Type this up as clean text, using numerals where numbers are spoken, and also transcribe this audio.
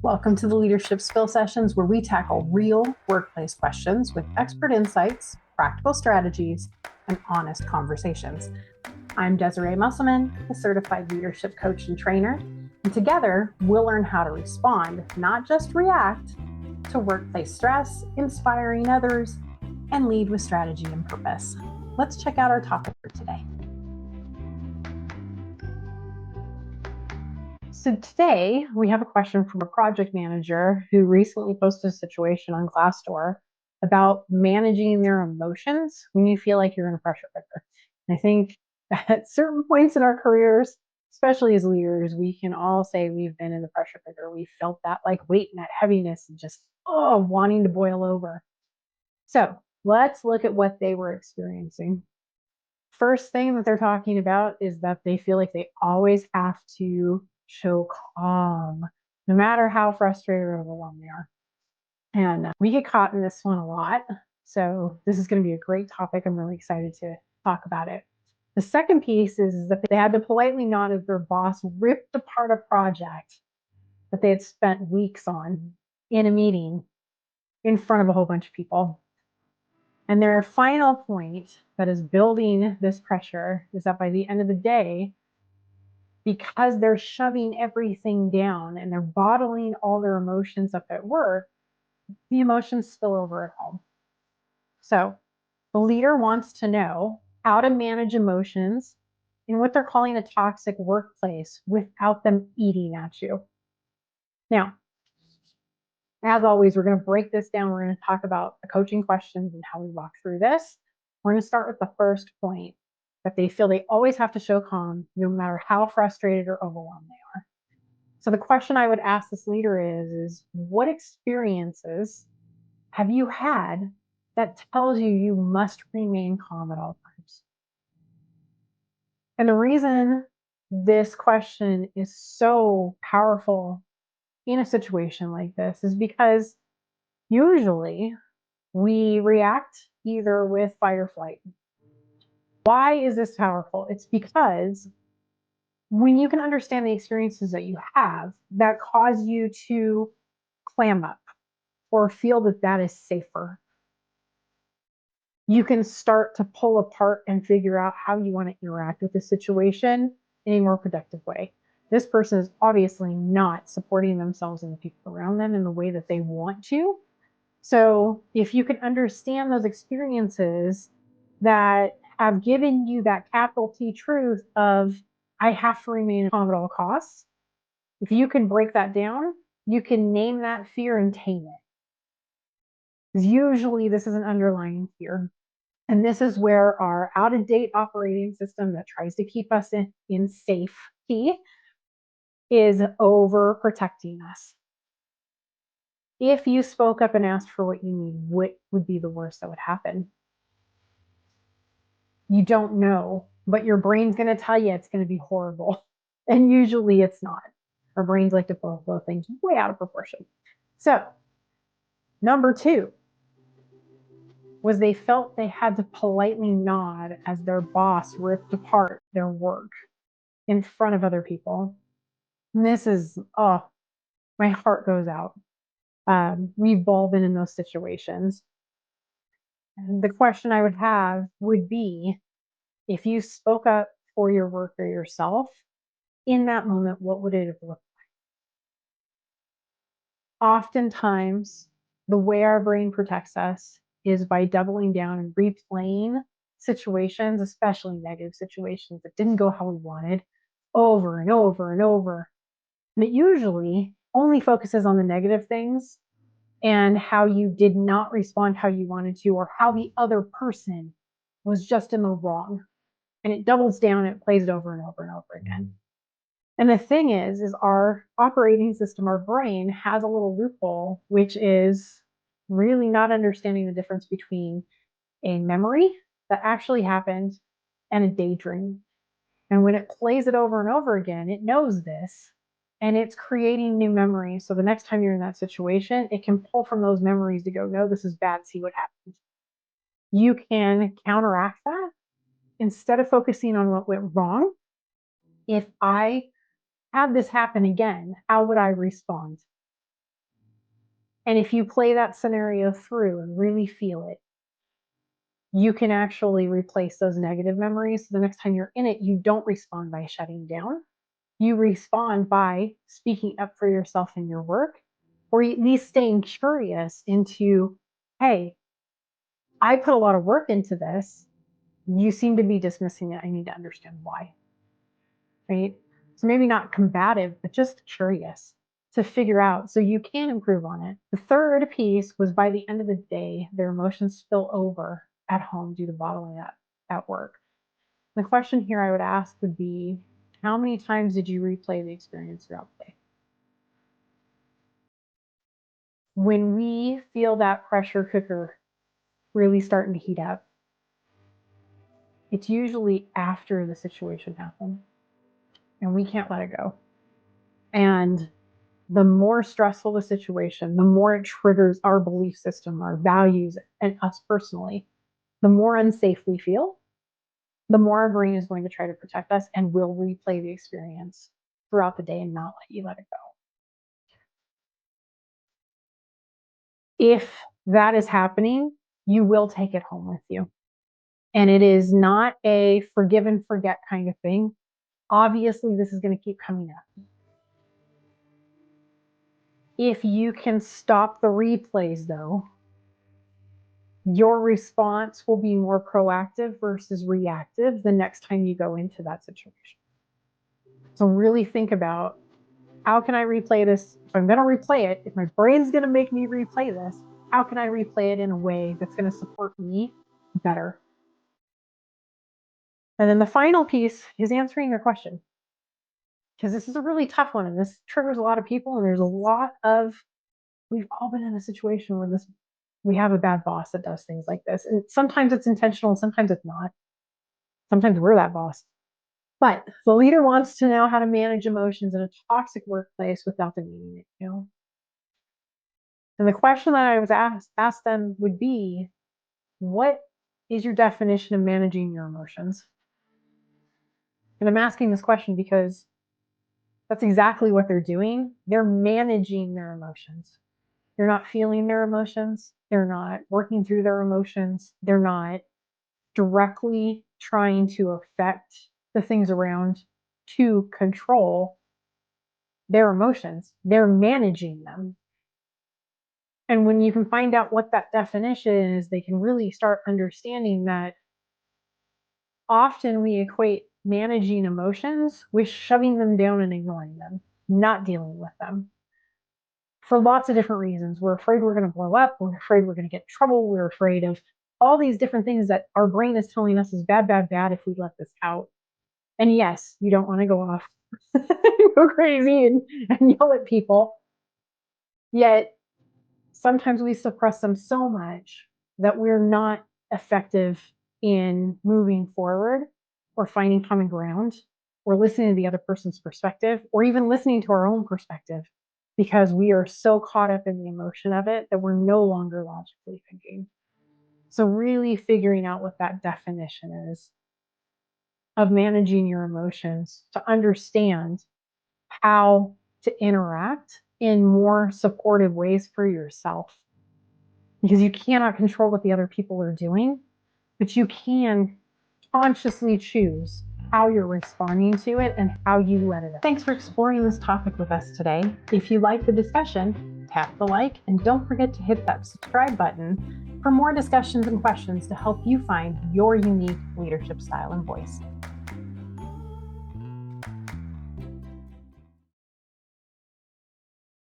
Welcome to the Leadership Skill Sessions, where we tackle real workplace questions with expert insights, practical strategies, and honest conversations. I'm Desiree Musselman, a certified leadership coach and trainer, and together we'll learn how to respond, not just react, to workplace stress, inspiring others, and lead with strategy and purpose. Let's check out our topic for today. So today we have a question from a project manager who recently posted a situation on Glassdoor about managing their emotions when you feel like you're in a pressure cooker. And I think at certain points in our careers, especially as leaders, we can all say we've been in the pressure cooker. We felt that like weight and that heaviness and just wanting to boil over. So let's look at what they were experiencing. First thing that they're talking about is that they feel like they always have to show calm, no matter how frustrated or overwhelmed they are. And we get caught in this one a lot. So this is going to be a great topic. I'm really excited to talk about it. The second piece is that they had to politely nod as their boss ripped apart a project that they had spent weeks on in a meeting in front of a whole bunch of people. And their final point that is building this pressure is that by the end of the day, because they're shoving everything down and they're bottling all their emotions up at work, the emotions spill over at home. So the leader wants to know how to manage emotions in what they're calling a toxic workplace without them eating at you. Now, as always, we're going to break this down. We're going to talk about the coaching questions and how we walk through this. We're going to start with the first point, that they feel they always have to show calm no matter how frustrated or overwhelmed they are. So the question I would ask this leader is what experiences have you had that tells you must remain calm at all times? And the reason this question is so powerful in a situation like this is because usually we react either with fight or flight. Why is this powerful? It's because when you can understand the experiences that you have that cause you to clam up or feel that that is safer, you can start to pull apart and figure out how you want to interact with the situation in a more productive way. This person is obviously not supporting themselves and the people around them in the way that they want to. So if you can understand those experiences that have given you that capital T truth of, I have to remain calm at all costs, if you can break that down, you can name that fear and tame it. Because usually this is an underlying fear. And this is where our out of date operating system that tries to keep us in safety is overprotecting us. If you spoke up and asked for what you need, what would be the worst that would happen? You don't know, but your brain's going to tell you it's going to be horrible. And usually it's not. Our brains like to blow things way out of proportion. So, number two was they felt they had to politely nod as their boss ripped apart their work in front of other people. And this is, my heart goes out. We've all been in those situations. And the question I would have would be, if you spoke up for your work or yourself, in that moment, what would it have looked like? Oftentimes, the way our brain protects us is by doubling down and replaying situations, especially negative situations that didn't go how we wanted, over and over and over. And it usually only focuses on the negative things and how you did not respond how you wanted to, or how the other person was just in the wrong. And it doubles down and it plays it over and over and over again. And the thing is our operating system, our brain, has a little loophole, which is really not understanding the difference between a memory that actually happened and a daydream. And when it plays it over and over again, it knows this and it's creating new memories. So the next time you're in that situation, it can pull from those memories to go, no, this is bad, see what happens. You can counteract that. Instead of focusing on what went wrong, if I had this happen again, how would I respond? And if you play that scenario through and really feel it, you can actually replace those negative memories. So the next time you're in it, you don't respond by shutting down. You respond by speaking up for yourself in your work, or at least staying curious into, hey, I put a lot of work into this. You seem to be dismissing it. I need to understand why, right? So maybe not combative, but just curious to figure out so you can improve on it. The third piece was by the end of the day, their emotions spill over at home due to bottling up at work. The question here I would ask would be, how many times did you replay the experience throughout the day? When we feel that pressure cooker really starting to heat up, it's usually after the situation happened and we can't let it go. And the more stressful the situation, the more it triggers our belief system, our values, and us personally, the more unsafe we feel, the more our brain is going to try to protect us and will replay the experience throughout the day and not let you let it go. If that is happening, you will take it home with you. And it is not a forgive and forget kind of thing. Obviously, this is going to keep coming up. If you can stop the replays, though, your response will be more proactive versus reactive the next time you go into that situation. So really think about, how can I replay this? If I'm going to replay it, if my brain's going to make me replay this, how can I replay it in a way that's going to support me better? And then the final piece is answering your question, because this is a really tough one and this triggers a lot of people. And there's a lot of, we've all been in a situation where we have a bad boss that does things like this. And sometimes it's intentional, sometimes it's not. Sometimes we're that boss. But the leader wants to know how to manage emotions in a toxic workplace without them needing it, And the question that I was asked them would be, what is your definition of managing your emotions? And I'm asking this question because that's exactly what they're doing. They're managing their emotions. They're not feeling their emotions. They're not working through their emotions. They're not directly trying to affect the things around to control their emotions. They're managing them. And when you can find out what that definition is, they can really start understanding that often we equate managing emotions with shoving them down and ignoring them, not dealing with them for lots of different reasons. We're afraid we're going to blow up. We're afraid we're going to get in trouble. We're afraid of all these different things that our brain is telling us is bad, bad, bad if we let this out. And yes, you don't want to go off, go crazy and yell at people. Yet sometimes we suppress them so much that we're not effective in moving forward or finding common ground or listening to the other person's perspective or even listening to our own perspective because we are so caught up in the emotion of it that we're no longer logically thinking. So really figuring out what that definition is of managing your emotions to understand how to interact in more supportive ways for yourself, because you cannot control what the other people are doing, but you can consciously choose how you're responding to it and how you let it out. Thanks for exploring this topic with us today. If you like the discussion, tap the like and don't forget to hit that subscribe button for more discussions and questions to help you find your unique leadership style and voice.